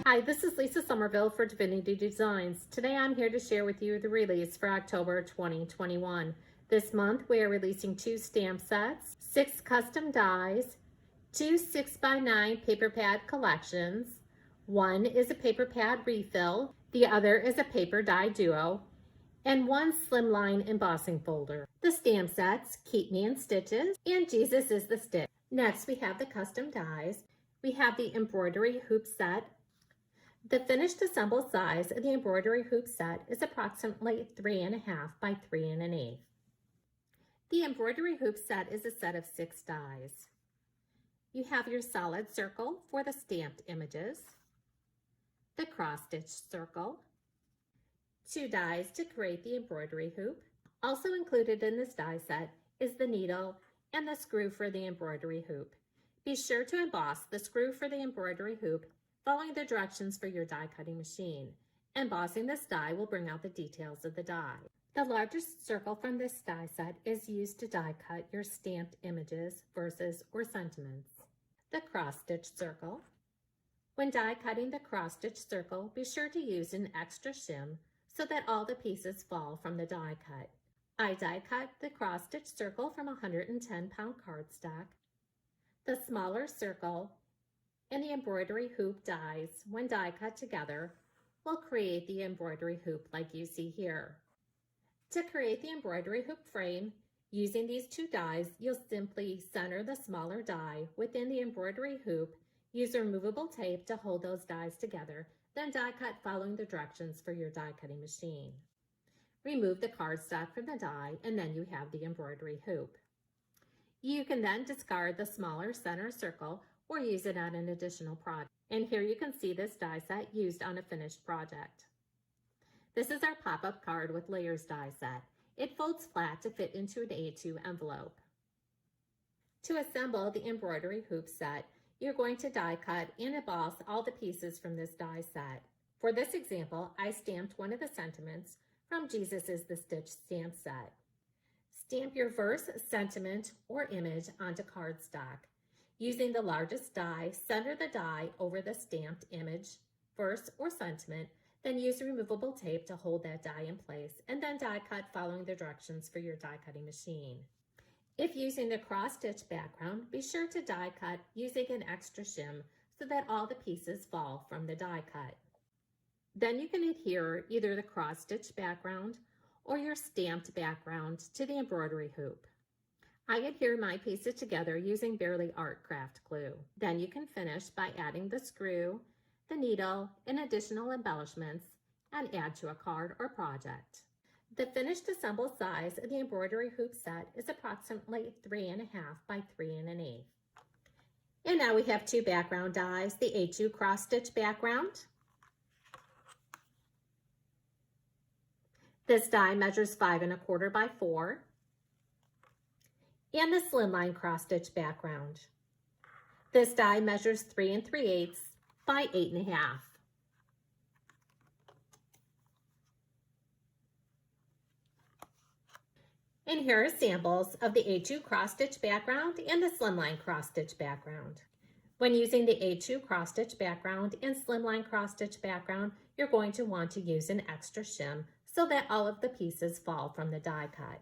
Hi, this is Lisa Somerville for Divinity Designs. Today I'm here to share with you the release for October 2021. This month we are releasing 2 stamp sets, 6 custom dies, 2 6x9 paper pad collections. One is a paper pad refill, the other is a paper die duo, and 1 Slimline embossing folder. The stamp sets Keep Me in Stitches and Jesus is the Stitch. Next we have the custom dies. We have the embroidery hoop set. The finished assembled size of the embroidery hoop set is approximately 3.5 by 3 1/8. The embroidery hoop set is a set of 6 dies. You have your solid circle for the stamped images, the cross-stitched circle, 2 dies to create the embroidery hoop. Also included in this die set is the needle and the screw for the embroidery hoop. Be sure to emboss the screw for the embroidery hoop following the directions for your die cutting machine. Embossing this die will bring out the details of the die. The largest circle from this die set is used to die cut your stamped images, verses, or sentiments. The cross-stitch circle. When die cutting the cross-stitch circle, be sure to use an extra shim so that all the pieces fall from the die cut. I die cut the cross-stitch circle from 110-pound cardstock. The smaller circle and the embroidery hoop dies, when die cut together, will create the embroidery hoop like you see here. To create the embroidery hoop frame, using these 2 dies, you'll simply center the smaller die within the embroidery hoop, use removable tape to hold those dies together, then die cut following the directions for your die cutting machine. Remove the cardstock from the die, and then you have the embroidery hoop. You can then discard the smaller center circle or use it on an additional project. And here you can see this die set used on a finished project. This is our pop-up card with layers die set. It folds flat to fit into an A2 envelope. To assemble the embroidery hoop set, you're going to die cut and emboss all the pieces from this die set. For this example, I stamped one of the sentiments from Jesus is the Stitch stamp set. Stamp your verse, sentiment, or image onto cardstock. Using the largest die, center the die over the stamped image, verse, or sentiment, then use removable tape to hold that die in place, and then die cut following the directions for your die cutting machine. If using the cross-stitch background, be sure to die cut using an extra shim so that all the pieces fall from the die cut. Then you can adhere either the cross-stitch background or your stamped background to the embroidery hoop. I adhere my pieces together using Barely Art craft glue. Then you can finish by adding the screw, the needle, and additional embellishments, and add to a card or project. The finished assembled size of the embroidery hoop set is approximately 3.5 by 3 1/8. And now we have 2 background dies, the A2 cross-stitch background. This die measures 5 1/4 by 4. And the Slimline cross-stitch background. This die measures 3 3/8 by 8 1/2. And here are samples of the A2 cross-stitch background and the Slimline cross-stitch background. When using the A2 cross-stitch background and Slimline cross-stitch background, you're going to want to use an extra shim so that all of the pieces fall from the die cut.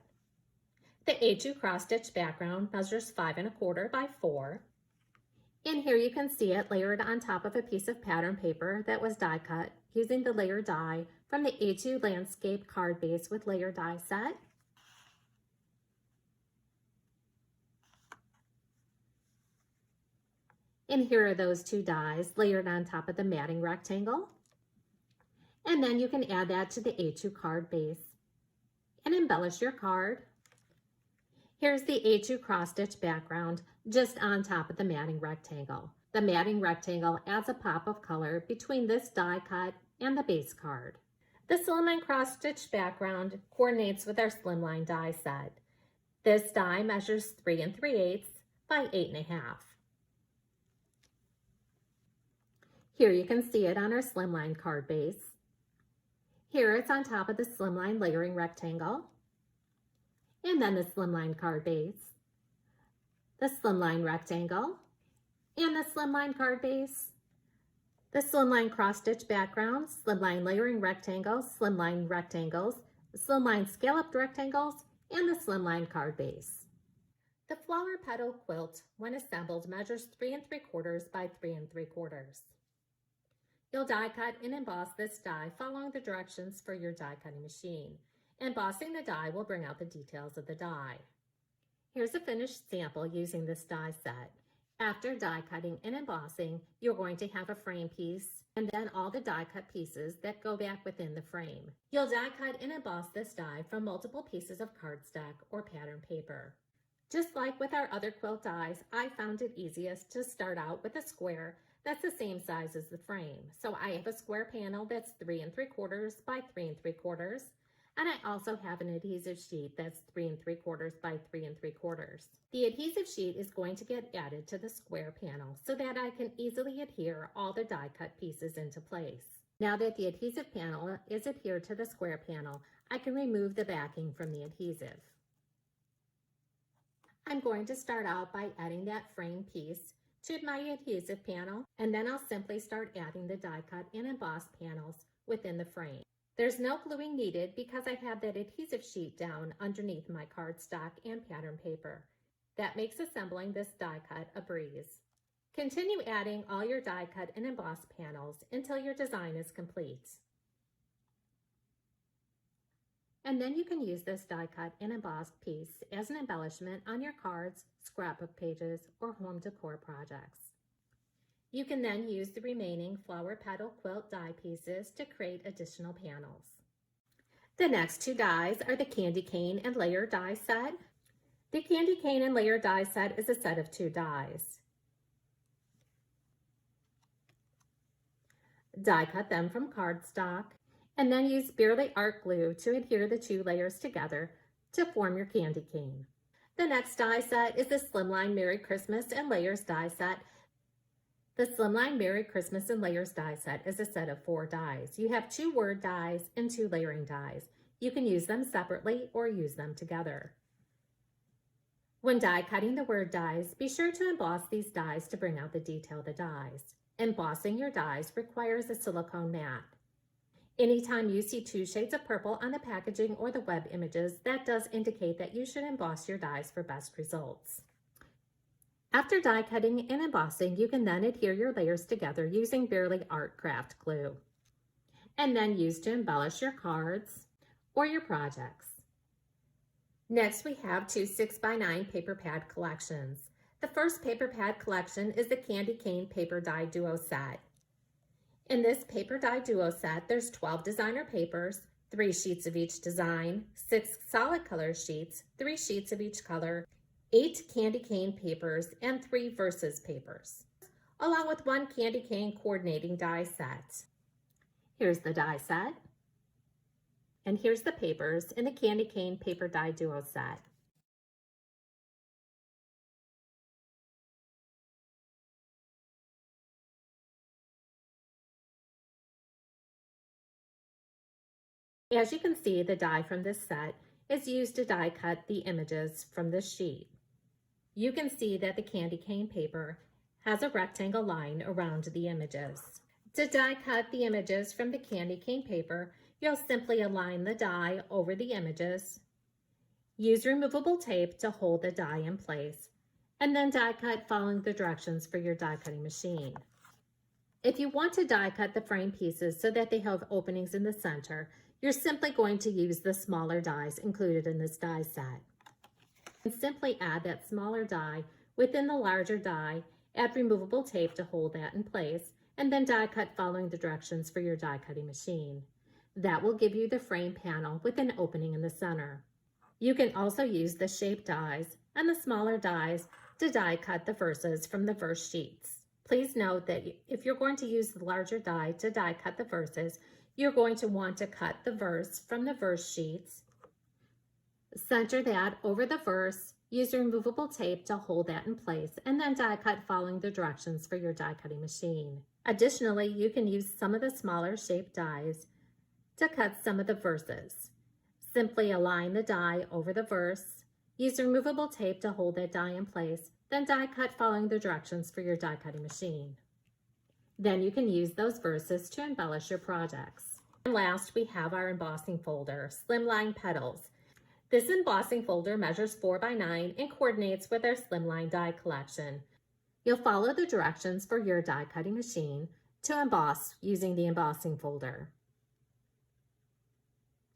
The A2 cross-stitch background measures 5 1/4 by 4. And here you can see it layered on top of a piece of pattern paper that was die cut using the layer die from the A2 landscape card base with layer die set. And here are those 2 dies layered on top of the matting rectangle. And then you can add that to the A2 card base and embellish your card. Here's the A2 cross-stitch background just on top of the matting rectangle. The matting rectangle adds a pop of color between this die cut and the base card. The Slimline cross-stitch background coordinates with our Slimline die set. This die measures 3 3/8 by 8 1/2. Here you can see it on our Slimline card base. Here it's on top of the Slimline layering rectangle, and then the Slimline card base, the Slimline rectangle, and the Slimline card base, the slimline cross-stitch background, slimline layering rectangles, slimline rectangles, slimline scalloped rectangles, and the slimline card base. The flower petal quilt, when assembled, measures 3 3/4 by 3 3/4. You'll die cut and emboss this die following the directions for your die cutting machine. Embossing the die will bring out the details of the die. Here's a finished sample using this die set. After die cutting and embossing, you're going to have a frame piece and then all the die cut pieces that go back within the frame. You'll die cut and emboss this die from multiple pieces of cardstock or pattern paper. Just like with our other quilt dies, I found it easiest to start out with a square that's the same size as the frame. So I have a square panel that's 3 3/4 by 3 3/4. And I also have an adhesive sheet that's 3 3/4 by 3 3/4. The adhesive sheet is going to get added to the square panel so that I can easily adhere all the die cut pieces into place. Now that the adhesive panel is adhered to the square panel, I can remove the backing from the adhesive. I'm going to start out by adding that frame piece to my adhesive panel, and then I'll simply start adding the die cut and embossed panels within the frame. There's no gluing needed because I have that adhesive sheet down underneath my cardstock and pattern paper. That makes assembling this die cut a breeze. Continue adding all your die cut and embossed panels until your design is complete. And then you can use this die cut and embossed piece as an embellishment on your cards, scrapbook pages, or home decor projects. You can then use the remaining flower petal quilt die pieces to create additional panels. The next two dies are the candy cane and layer die set. The candy cane and layer die set is a set of 2 dies. Die cut them from cardstock and then use Barely Art glue to adhere the 2 layers together to form your candy cane. The next die set is the Slimline Merry Christmas and Layers die set. The Slimline Merry Christmas and Layers die set is a set of 4 dies. You have 2 word dies and 2 layering dies. You can use them separately or use them together. When die cutting the word dies, be sure to emboss these dies to bring out the detail of the dies. Embossing your dies requires a silicone mat. Anytime you see 2 shades of purple on the packaging or the web images, that does indicate that you should emboss your dies for best results. After die cutting and embossing, you can then adhere your layers together using Barely Art craft glue, and then use to embellish your cards or your projects. Next, we have 2 6x9 paper pad collections. The first paper pad collection is the Candy Cane Paper Die Duo set. In this paper die duo set, there's 12 designer papers, 3 sheets of each design, 6 solid color sheets, 3 sheets of each color, 8 candy cane papers, and 3 verses papers, along with 1 candy cane coordinating die set. Here's the die set, and here's the papers in the candy cane paper die duo set. As you can see, the die from this set is used to die cut the images from this sheet. You can see that the candy cane paper has a rectangle line around the images. To die cut the images from the candy cane paper, you'll simply align the die over the images, use removable tape to hold the die in place, and then die cut following the directions for your die cutting machine. If you want to die cut the frame pieces so that they have openings in the center, you're simply going to use the smaller dies included in this die set. And simply add that smaller die within the larger die, add removable tape to hold that in place, and then die cut following the directions for your die cutting machine. That will give you the frame panel with an opening in the center. You can also use the shaped dies and the smaller dies to die cut the verses from the verse sheets. Please note that if you're going to use the larger die to die cut the verses, you're going to want to cut the verse from the verse sheets, center that over the verse, use removable tape to hold that in place, and then die cut following the directions for your die cutting machine. Additionally, you can use some of the smaller shaped dies to cut some of the verses. Simply align the die over the verse, use removable tape to hold that die in place, then die cut following the directions for your die cutting machine. Then you can use those verses to embellish your projects. And last, we have our embossing folder, Slimline Petals. This embossing folder measures 4 by 9 and coordinates with our Slimline die collection. You'll follow the directions for your die cutting machine to emboss using the embossing folder.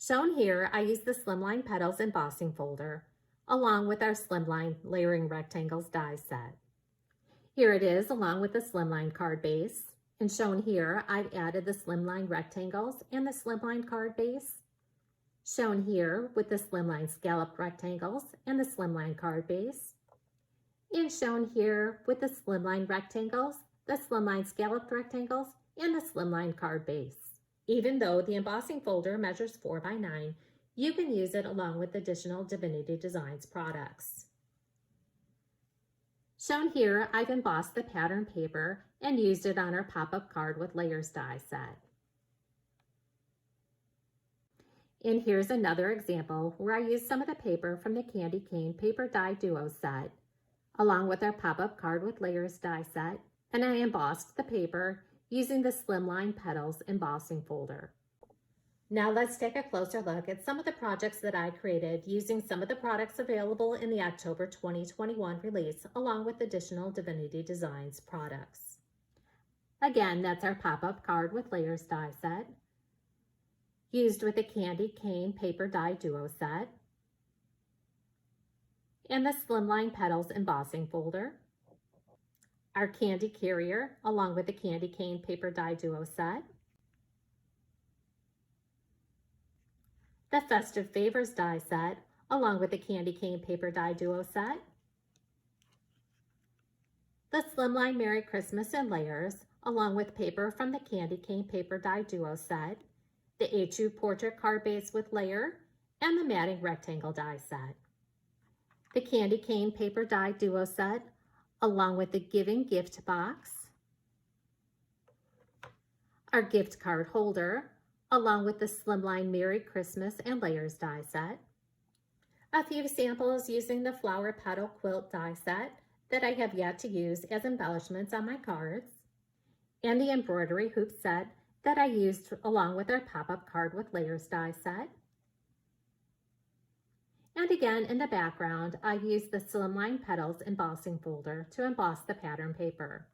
Shown here, I use the Slimline Petals embossing folder along with our Slimline layering rectangles die set. Here it is along with the Slimline card base, and shown here I've added the Slimline rectangles and the Slimline card base. Shown here with the Slimline scallop rectangles and the Slimline card base. And shown here with the Slimline rectangles, the Slimline scalloped rectangles, and the Slimline card base. Even though the embossing folder measures 4 by 9, you can use it along with additional Divinity Designs products. Shown here, I've embossed the pattern paper and used it on our pop-up card with layers die set. And here's another example where I used some of the paper from the Candy Cane Paper Die Duo set, along with our pop-up card with layers die set, and I embossed the paper using the Slimline Petals embossing folder. Now let's take a closer look at some of the projects that I created using some of the products available in the October 2021 release, along with additional Divinity Designs products. Again, that's our pop-up card with layers die set, used with the Candy Cane Paper Die Duo set, and the Slimline Petals embossing folder, our candy carrier along with the Candy Cane Paper Die Duo set, the Festive Favors die set along with the Candy Cane Paper Die Duo set, the Slimline Merry Christmas and layers along with paper from the Candy Cane Paper Die Duo set, the A2 portrait card base with layer, and the matting rectangle die set. The Candy Cane Paper Die Duo set, along with the Giving Gift box, our gift card holder, along with the Slimline Merry Christmas and layers die set, a few samples using the flower petal quilt die set that I have yet to use as embellishments on my cards, and the embroidery hoop set that I used along with our pop-up card with layers die set. And again, in the background, I used the Slimline Petals embossing folder to emboss the pattern paper.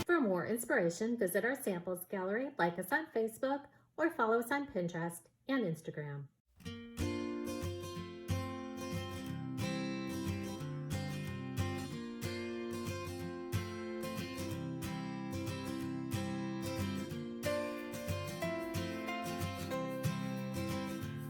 For more inspiration, visit our samples gallery, like us on Facebook, or follow us on Pinterest and Instagram.